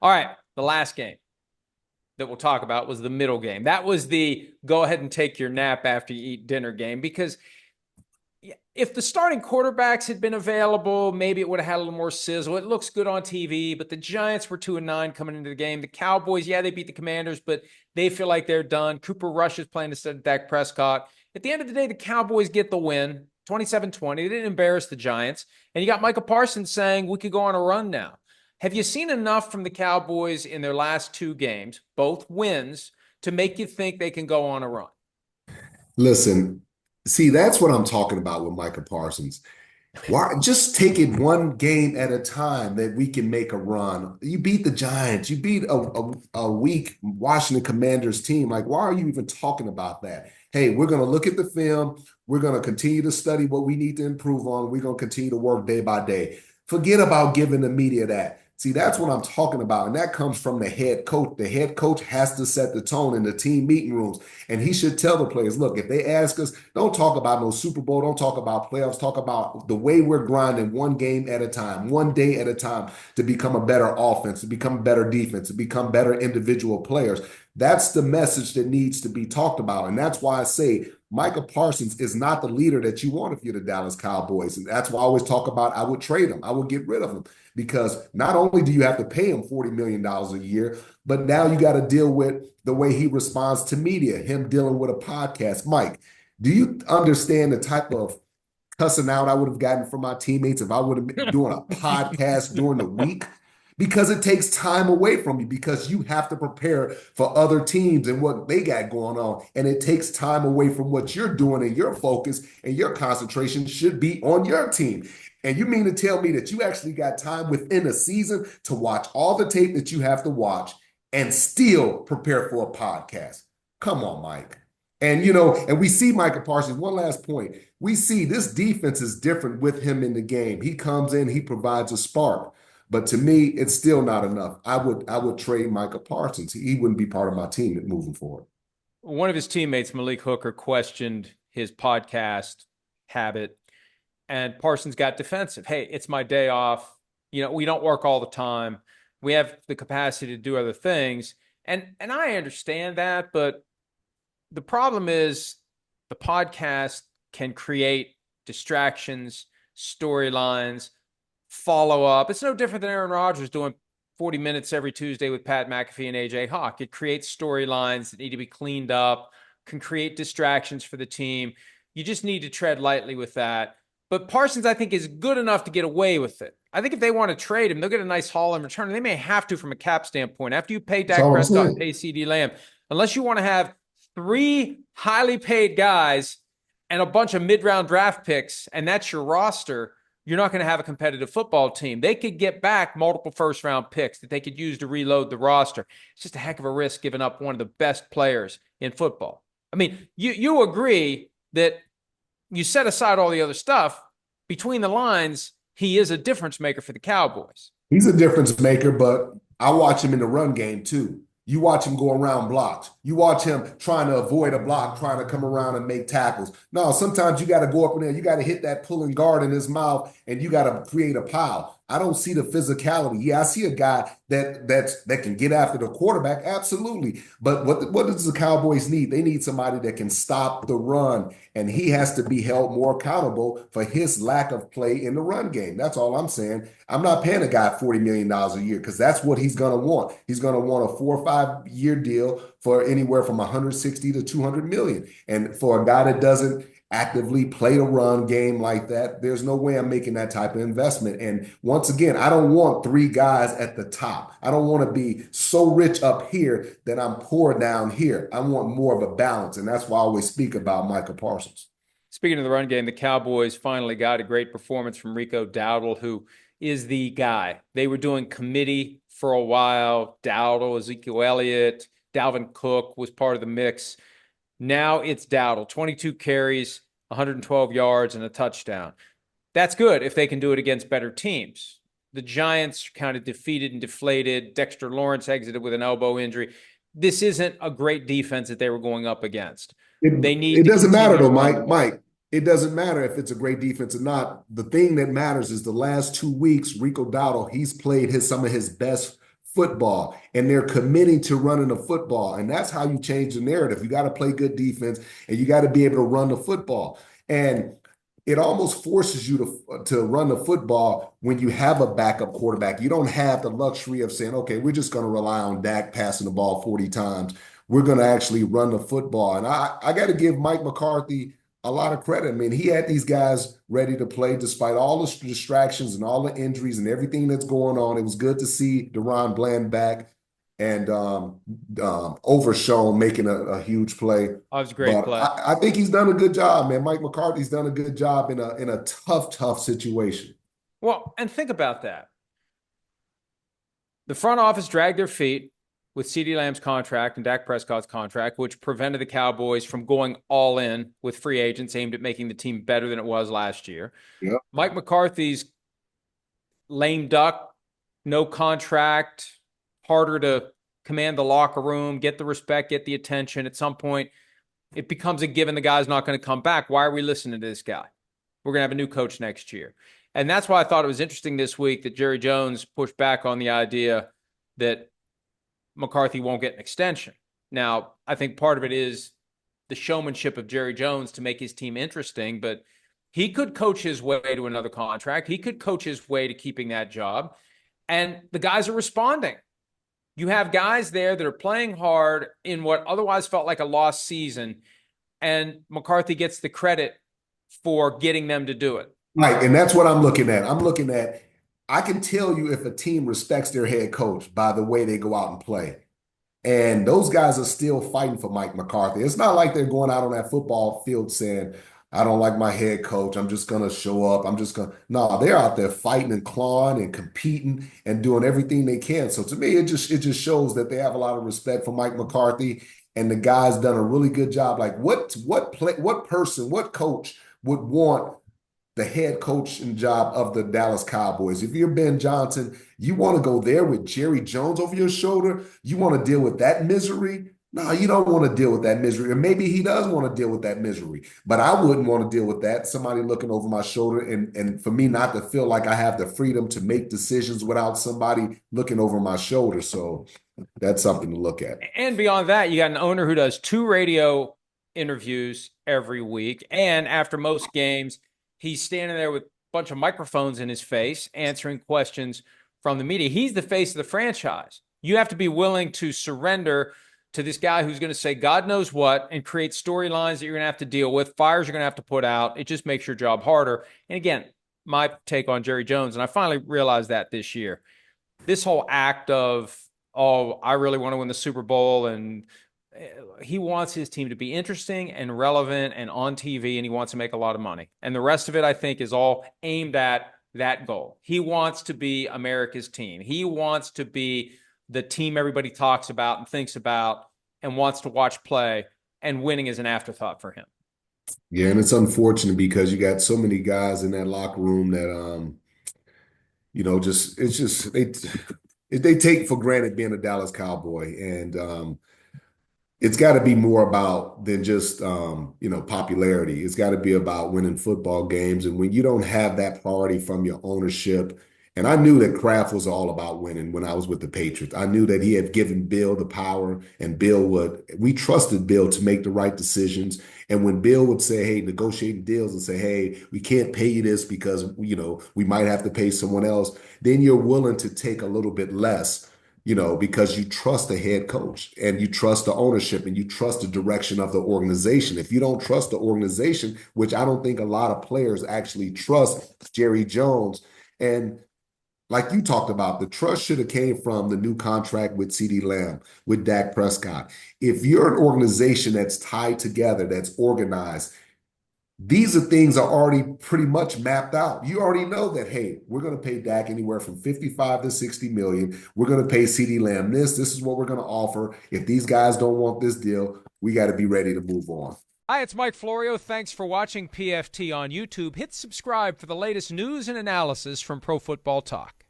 All right, the last game that we'll talk about was the middle game. That was the go ahead and take your nap after you eat dinner game, because if the starting quarterbacks had been available, maybe it would have had a little more sizzle. It looks good on TV, but the Giants were 2-9 coming into the game. The Cowboys, yeah, they beat the Commanders, but they feel like they're done. Cooper Rush is playing instead of Dak Prescott. At the end of the day, the Cowboys get the win, 27-20. They didn't embarrass the Giants. And you got Micah Parsons saying we could go on a run now. Have you seen enough from the Cowboys in their last two games, both wins, to make you think they can go on a run? Listen, see, that's what I'm talking about with Micah Parsons. Why just take it one game at a time that we can make a run? You beat the Giants, you beat a weak Washington Commanders team. Like, why are you even talking about that? Hey, we're going to look at the film. We're going to continue to study what we need to improve on. We're going to continue to work day by day. Forget about giving the media that. See, that's what I'm talking about. And that comes from the head coach. The head coach has to set the tone in the team meeting rooms. And he should tell the players, look, if they ask us, don't talk about no Super Bowl, don't talk about playoffs, talk about the way we're grinding one game at a time, one day at a time to become a better offense, to become a better defense, to become better individual players. That's the message that needs to be talked about. And that's why I say Micah Parsons is not the leader that you want if you're the Dallas Cowboys. And that's why I always talk about I would trade him. I would get rid of him because not only do you have to pay him $40 million a year, but now you got to deal with the way he responds to media, him dealing with a podcast. Mike, do you understand the type of cussing out I would have gotten from my teammates if I would have been doing a podcast during the week? Because it takes time away from you because you have to prepare for other teams and what they got going on. And it takes time away from what you're doing, and your focus and your concentration should be on your team. And you mean to tell me that you actually got time within a season to watch all the tape that you have to watch and still prepare for a podcast? Come on, Mike. And we see Micah Parsons. One last point. We see this defense is different with him in the game. He comes in, he provides a spark. But to me, it's still not enough. I would trade Micah Parsons. He wouldn't be part of my team moving forward. One of his teammates, Malik Hooker, questioned his podcast habit, and Parsons got defensive. Hey, it's my day off. We don't work all the time. We have the capacity to do other things. And I understand that, but the problem is the podcast can create distractions, storylines, follow up. It's no different than Aaron Rodgers doing 40 minutes every Tuesday with Pat McAfee and AJ Hawk. It creates storylines that need to be cleaned up, can create distractions for the team. You just need to tread lightly with that. But Parsons, I think, is good enough to get away with it. I think if they want to trade him, they'll get a nice haul in return. They may have to from a cap standpoint. After you pay That's Dak all I'm Prescott and saying. pay CeeDee Lamb, unless you want to have three highly paid guys and a bunch of mid-round draft picks, and that's your roster, you're not going to have a competitive football team. They could get back multiple first-round picks that they could use to reload the roster. It's just a heck of a risk giving up one of the best players in football. I mean, you agree that you set aside all the other stuff, between the lines, he is a difference maker for the Cowboys. He's a difference maker, but I watch him in the run game too. You watch him go around blocks. You watch him trying to avoid a block, trying to come around and make tackles. No, sometimes you got to go up in there. You got to hit that pulling guard in his mouth, and you got to create a pile. I don't see the physicality. Yeah, I see a guy that can get after the quarterback, absolutely. But what does the Cowboys need? They need somebody that can stop the run, and he has to be held more accountable for his lack of play in the run game. That's all I'm saying. I'm not paying a guy $40 million a year because that's what he's going to want. He's going to want a 4 or 5 year deal for anywhere from 160 to 200 million. And for a guy that doesn't actively play the run game like that, there's no way I'm making that type of investment. And once again, I don't want three guys at the top. I don't want to be so rich up here that I'm poor down here. I want more of a balance. And that's why I always speak about Micah Parsons. Speaking of the run game, the Cowboys finally got a great performance from Rico Dowdle, who is the guy. They were doing committee for a while. Dowdle, Ezekiel Elliott, Dalvin Cook was part of the mix. Now it's Dowdle, 22 carries, 112 yards, and a touchdown. That's good if they can do it against better teams. The Giants kind of defeated and deflated. Dexter Lawrence exited with an elbow injury. This isn't a great defense that they were going up against. They need It to doesn't matter continue to though, run the Mike. ball. Mike, it doesn't matter if it's a great defense or not. The thing that matters is the last 2 weeks, Rico Dowdle, he's played some of his best football, and they're committing to running the football. And that's how you change the narrative. You got to play good defense, and you got to be able to run the football. And it almost forces you to run the football when you have a backup quarterback. You don't have the luxury of saying, okay, we're just going to rely on Dak passing the ball 40 times. We're going to actually run the football. And I got to give Mike McCarthy a lot of credit. I mean, he had these guys ready to play despite all the distractions and all the injuries and everything that's going on. It was good to see Deron Bland back and Overshown making a huge play. That was a great But play. I think he's done a good job, man. Mike McCarthy's done a good job in a tough situation. Well, and think about that. The front office dragged their feet with CeeDee Lamb's contract and Dak Prescott's contract, which prevented the Cowboys from going all in with free agents aimed at making the team better than it was last year. Yep. Mike McCarthy's lame duck, no contract, harder to command the locker room, get the respect, get the attention. At some point, it becomes a given the guy's not going to come back. Why are we listening to this guy? We're going to have a new coach next year. And that's why I thought it was interesting this week that Jerry Jones pushed back on the idea that McCarthy won't get an extension. Now, I think part of it is the showmanship of Jerry Jones to make his team interesting, but he could coach his way to another contract. He could coach his way to keeping that job. And the guys are responding. You have guys there that are playing hard in what otherwise felt like a lost season, and McCarthy gets the credit for getting them to do it. Right, and that's what I'm looking at. I can tell you if a team respects their head coach by the way they go out and play. And those guys are still fighting for Mike McCarthy. It's not like they're going out on that football field saying, I don't like my head coach. I'm just going to show up. No, they're out there fighting and clawing and competing and doing everything they can. So to me, it just shows that they have a lot of respect for Mike McCarthy, and the guy's done a really good job. Like what coach would want the head coaching job of the Dallas Cowboys? If you're Ben Johnson, you want to go there with Jerry Jones over your shoulder? You want to deal with that misery? No, you don't want to deal with that misery. Or maybe he does want to deal with that misery, but I wouldn't want to deal with that. Somebody looking over my shoulder, and for me not to feel like I have the freedom to make decisions without somebody looking over my shoulder. So that's something to look at. And beyond that, you got an owner who does 2 radio interviews every week. And after most games, he's standing there with a bunch of microphones in his face, answering questions from the media. He's the face of the franchise. You have to be willing to surrender to this guy who's going to say God knows what and create storylines that you're going to have to deal with, fires you're going to have to put out. It just makes your job harder. And again, my take on Jerry Jones, and I finally realized that this year, this whole act of, oh, I really want to win the Super Bowl, and he wants his team to be interesting and relevant and on TV, and he wants to make a lot of money. And the rest of it, I think, is all aimed at that goal. He wants to be America's team. He wants to be the team everybody talks about and thinks about and wants to watch play, and winning is an afterthought for him. Yeah, and it's unfortunate because you got so many guys in that locker room that they take for granted being a Dallas Cowboy. And it's got to be more about than just popularity. It's got to be about winning football games. And when you don't have that priority from your ownership, and I knew that Kraft was all about winning when I was with the Patriots. I knew that he had given Bill the power, and we trusted Bill to make the right decisions. And when Bill would say, hey, negotiating deals and say, hey, we can't pay you this because, we might have to pay someone else, then you're willing to take a little bit less, because you trust the head coach and you trust the ownership and you trust the direction of the organization. If you don't trust the organization, which I don't think a lot of players actually trust Jerry Jones, and like you talked about, the trust should have came from the new contract with CeeDee Lamb, with Dak Prescott. If you're an organization that's tied together, that's organized, these are things are already pretty much mapped out. You already know that, hey, we're going to pay Dak anywhere from 55 to 60 million. We're going to pay CeeDee Lamb this. This is what we're going to offer. If these guys don't want this deal, we got to be ready to move on. Hi, it's Mike Florio. Thanks for watching PFT on YouTube. Hit subscribe for the latest news and analysis from Pro Football Talk.